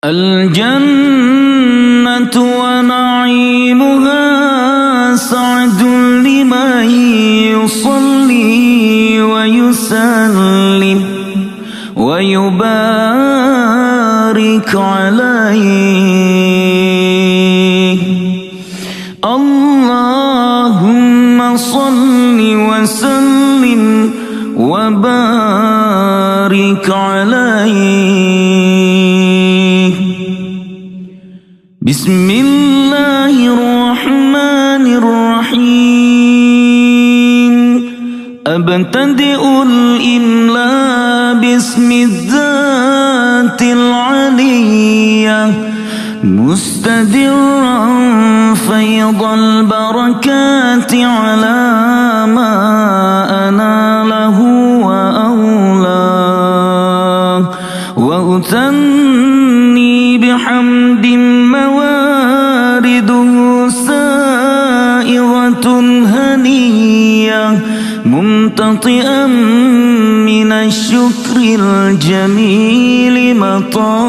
الجنة ونعيمها سعد لمن يصلي ويسلم ويبارك عليه. اللهم صل وسلم وبارك عليه. بسم الله الرحمن الرحيم. أبتدئ الإملاء باسم الذات العلية مستدرا فيض البركات على ما أناله وأولاه، وأثني بحمد موارده سائغة هنية ممتطئا من الشكر الجميل مطاياه،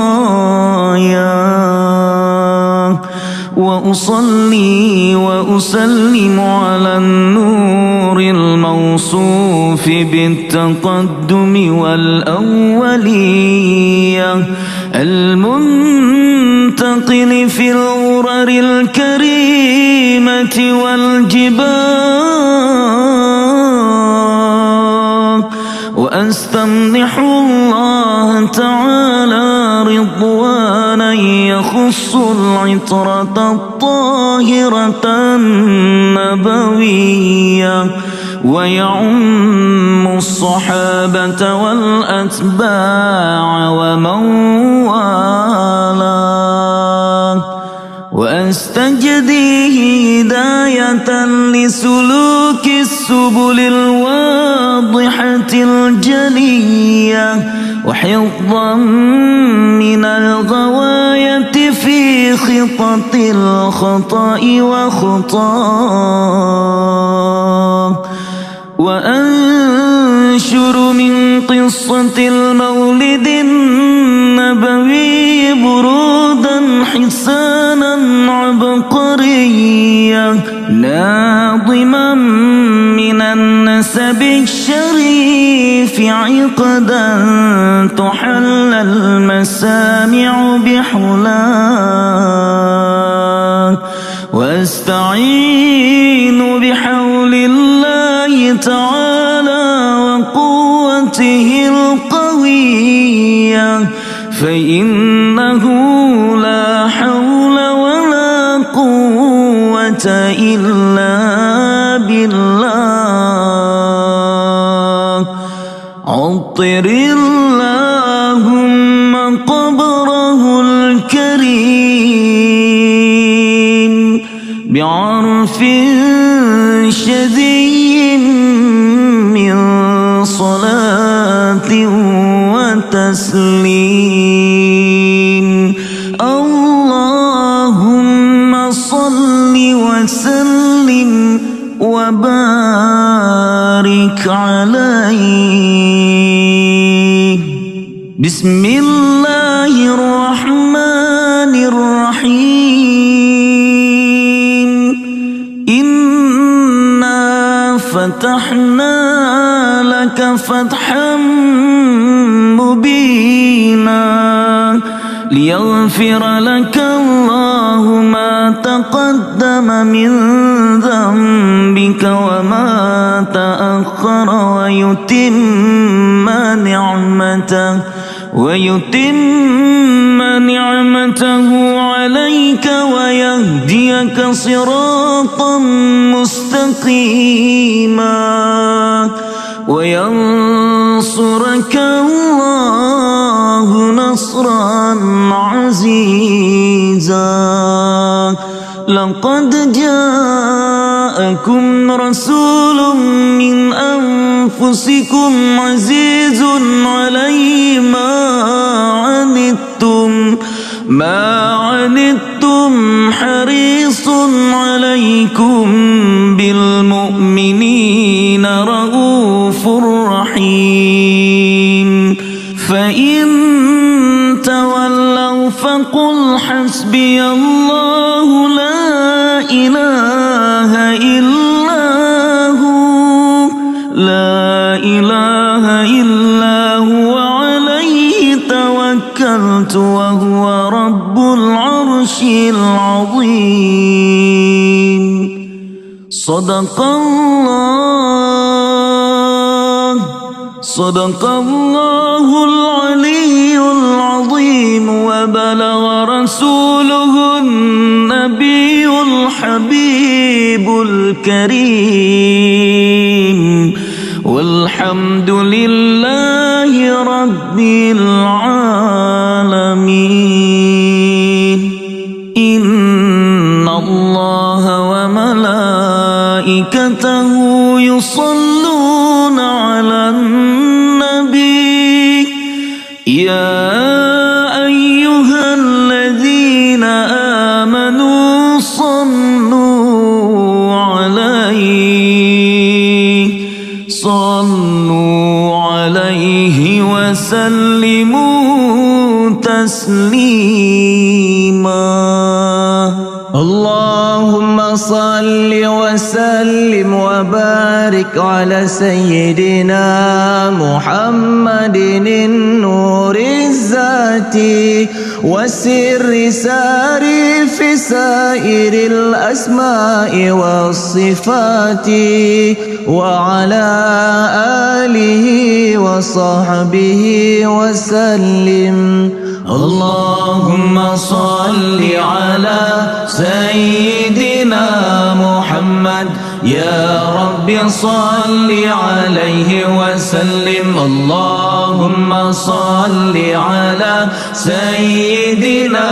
وأصلي وأسلم على النور الموصوف بالتقدم والأولية المنتقل في الغرر الكريمة والجبال، وأستمنح الله تعالى رضوانا يخص العطرة الطاهرة النبوية ويعم الصحابة والأتباع ومن والاه، وأستجديه هداية لسلوك السبل الواضحة الجلية وحفظا من الغواية في خطط الخطأ وخطاه، وأنشر من قصة المولد النبوي برودا حسانا عبقريا ناظما من النسب الشريف عقدا تحل المسامع بحلاه، واستعين بحول الله تعالى وقوته القوية، فإنه لا حول ولا قوة إلا بالله. عطر اللهم قبره الكريم بعرف شدي من صلاة وتسليم. اللهم صل وسلم وبارك عليه. بسم الله الرحمن الرحيم. إنا فتحنا لك فتحا مبينا ليغفر لك الله ما تقدم من ذنبك وما تأخر ويتم نعمته عليك ويهديك صراطا مستقيما وينصرك الله نصرا عزيزا. لقد جاءكم رسول من أنفسكم عزيز عليه ما عنتم حريص عليكم بالمؤمنين رؤوف رحيم فإن تولوا فقل حسبي الله لا إله إلا هو عليه توكلت وهو رب العرش العظيم صدق الله العلي العظيم وبلغ رسوله النبي الحبيب الكريم والحمد لله رب العالمين إن الله وملائكته يصلون على النبي يا أيها الذين آمنوا صلوا عليه وسلموا تسليما اللهم صل وسلم وبارك على سيدنا محمد النور الذاتي والسر ساري في سائر الأسماء والصفات وعلى آله وصحبه وسلم اللهم صل على سيدنا محمد يا رب صل عليه وسلم اللهم صل على سيدنا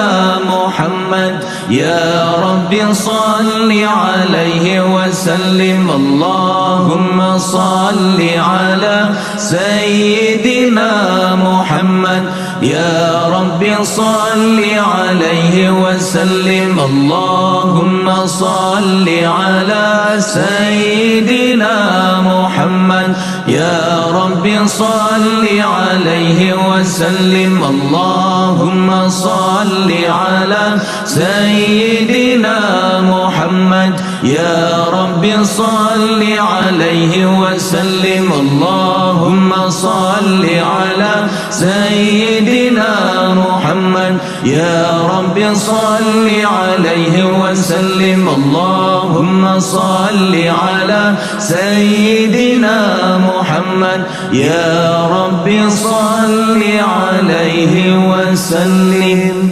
محمد يا رب صل عليه وسلم اللهم صل على سيدنا محمد يا رب صل عليه وسلم اللهم صل على سيدنا محمد يا رب صل عليه وسلم اللهم صل على سيدنا محمد يا رب صل عليه وسلم اللهم صل على سيدنا محمد يا رب صل عليه وسلم اللهم صل على سيدنا محمد يا رب صل عليه وسلم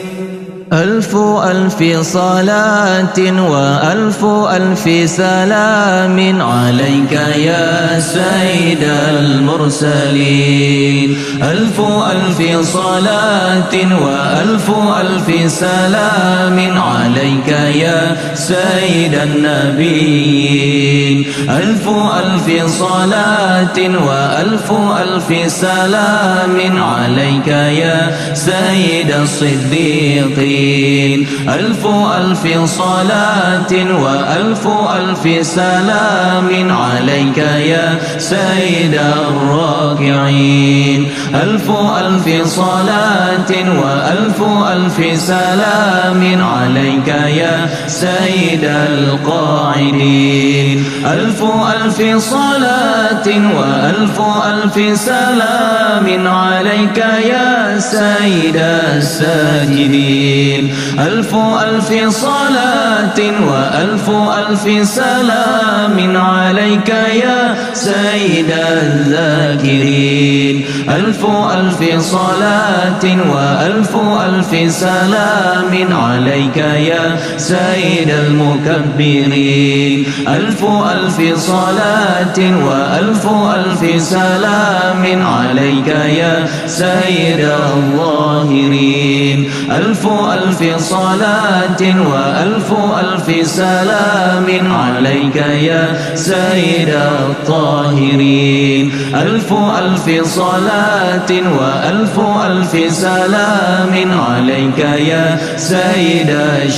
ألف ألف صلاة وألف ألف سلام عليك يا سيد المرسلين ألف ألف صلاة وألف ألف سلام عليك يا سيد النبيين ألف ألف صلاة وألف ألف سلام عليك يا سيد الصديقين ألف ألف صلاة وألف ألف سلام عليك يا سيد الراكعين ألف ألف صلاة وألف ألف سلام عليك يا سيد القاعدين ألف ألف صلاة وألف ألف سلام عليك يا سيد الساجدين ألف ألف صلاة وألف ألف سلام عليك يا سيد الذاكرين ألف ألف صلاة وألف ألف سلام عليك يا سيد المكبرين ألف ألف صلاة وألف ألف سلام عليك يا سيد الظاهرين ألف ألف صلاة وألف ألف سلام عليك يا سيد الطاهرين ألف ألف صلاة وألف ألف سلام عليك يا سيد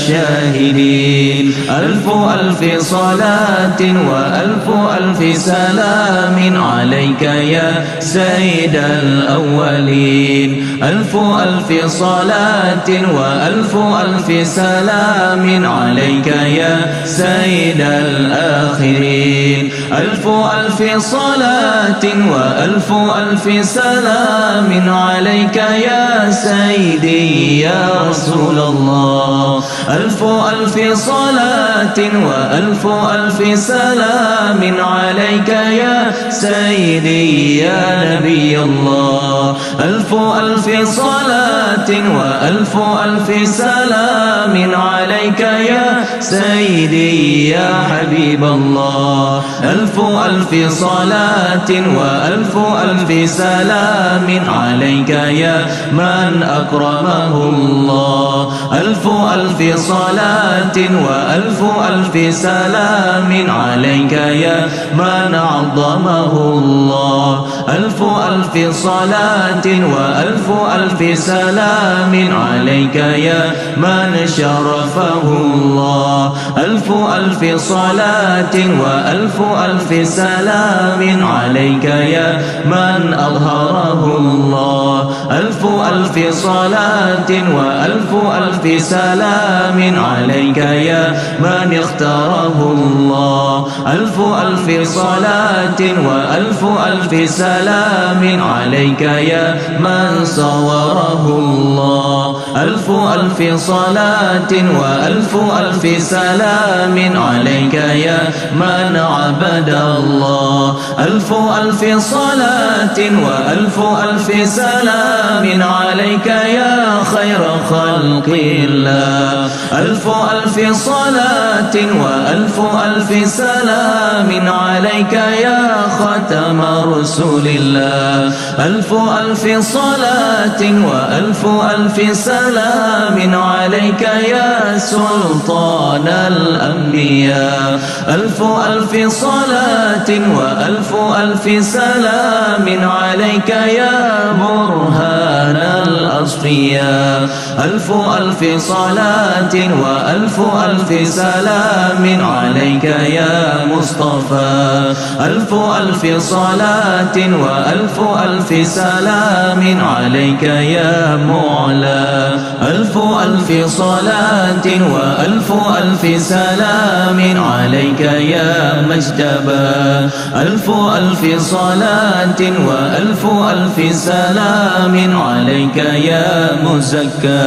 الشاهدين. ألف ألف صلاة وألف ألف سلام عليك يا سيد الأولين. ألف ألف صلاة وألف ألف سلام عليك يا سيد الآخرين. ألف ألف صلاة وألف ألف سلام عليك يا سيدي يا رسول الله. ألف ألف صلاة وألف ألف سلام عليك يا سيدي يا نبي الله. ألف ألف صلاة وألف ألف سلام عليك يا سيدي يا حبيب الله. ألف ألف صلاة وألف ألف سلام عليك يا من أكرمه الله. ألف ألف صلاة وألف ألف سلام عليك يا من عظمه الله. ألف ألف صلاة وألف ألف سلام عليك يا من شرفه الله. ألف ألف صلاة وألف ألف سلام عليك يا من أظهره الله. ألف ألف صلاة وألف ألف سلام عليك يا من اختاره الله. ألف ألف صلاة وألف ألف سلام عليك يا من صوره الله. ألف ألف صلاة وألف ألف سلام عليك يا من عبد الله. ألف ألف صلاة وألف ألف سلام عليك يا خير خلق الله. ألف ألف صلاة وألف ألف سلام عليك يا ختم رسول الله. ألف ألف صلاة وألف ألف سلام عليك يا سلطان الأنبياء. ألف ألف صلاة وألف ألف سلام عليك يا برهان الأصفياء. ألف ألف صلاة وألف ألف سلام عليك يا مصطفى. ألف ألف صلاة وألف ألف سلام عليك يا معلى. ألف ألف صلاة وألف ألف سلام عليك يا مجتبى. ألف ألف صلاة وألف ألف سلام عليك يا مزكى.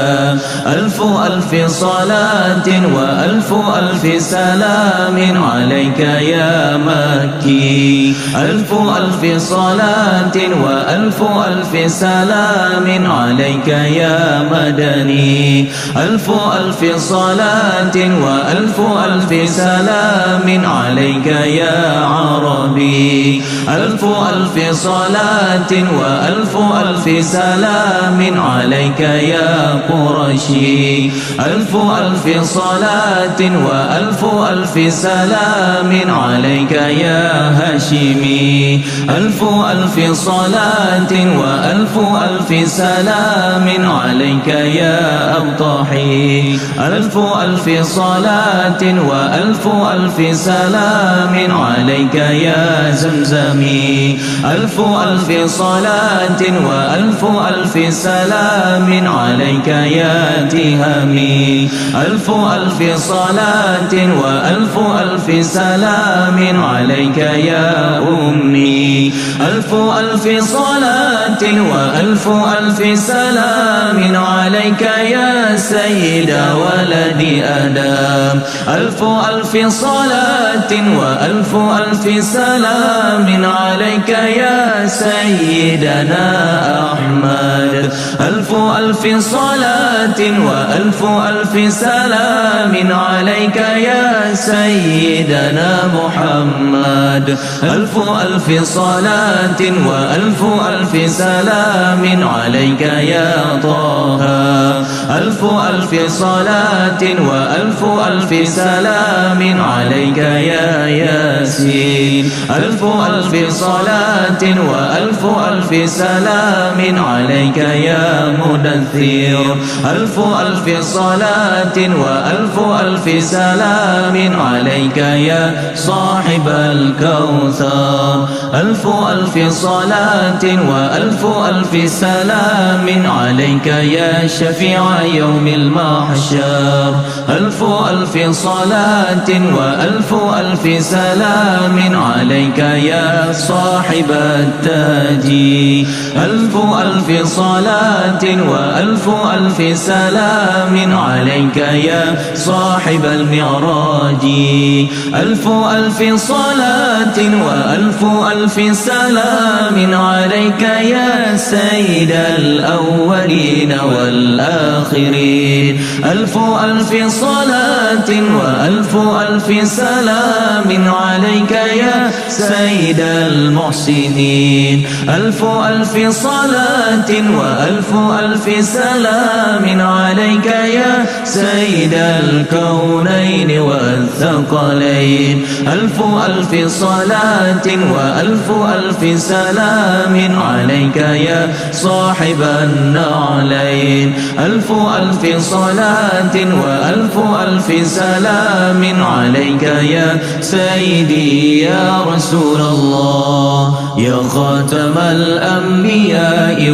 ألف ألف صلاة وألف ألف سلام عليك يا مكي. ألف ألف صلاة وألف ألف سلام عليك يا مدني. ألف ألف صلاة وألف ألف سلام عليك يا عربي. ألف ألف صلاة وألف ألف سلام عليك يا قرشي. ألف ألف صلاة وألف ألف سلام عليك يا هاشمي. ألف ألف صلاة وألف ألف سلام عليك يا أبطحي. ألف ألف صلاة وألف ألف سلام عليك يا زمزمي. ألف ألف صلاة وألف ألف سلام عليك يا تهامي. ألف ألف صلاة وألف ألف سلام عليك يا أمي. ألف ألف صلاة وألف ألف سلام عليك يا سيد ولد آدم. ألف ألف صلاة وألف ألف سلام عليك يا سيدنا أحمد. ألف ألف صلاة وألف ألف سلام عليك يا سيدنا محمد. ألف ألف صلاة وألف ألف سلام عليك يا طه. ألف ألف صلاة وألف ألف سلام عليك يا ياسين ألف ألف صلاة وألف ألف سلام عليك يا مدثر ألف ألف صلاة وألف ألف سلام عليك يا صاحب الكوثر ألف ألف صلاة وألف ألف سلام عليك يا شفيع يوم المحشر ألف ألف صلاة وألف ألف سلام عليك يا صاحب التاج ألف ألف صلاة وألف ألف سلام عليك يا صاحب المعراج ألف ألف صلاة وألف ألف سلام عليك يا سيد الأولين والآخرين ألف ألف صلاة وألف ألف سلام عليك يا سيد المحسنين ألف ألف صلاة وألف ألف سلام عليك يا سيد الكونين والثقلين ألف ألف صلاة وألف ألف سلام عليك يا صاحب النعلين ألف ألف صلاة وألف ألف سلام عليك يا سيدي يا رسول الله يا خاتم الأنبياء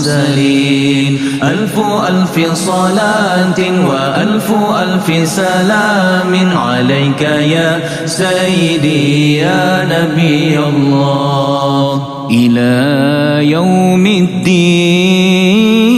والمرسلين ألف ألف صلاة وألف ألف سلام عليك يا سيدي يا نبي الله إلى يوم الدين.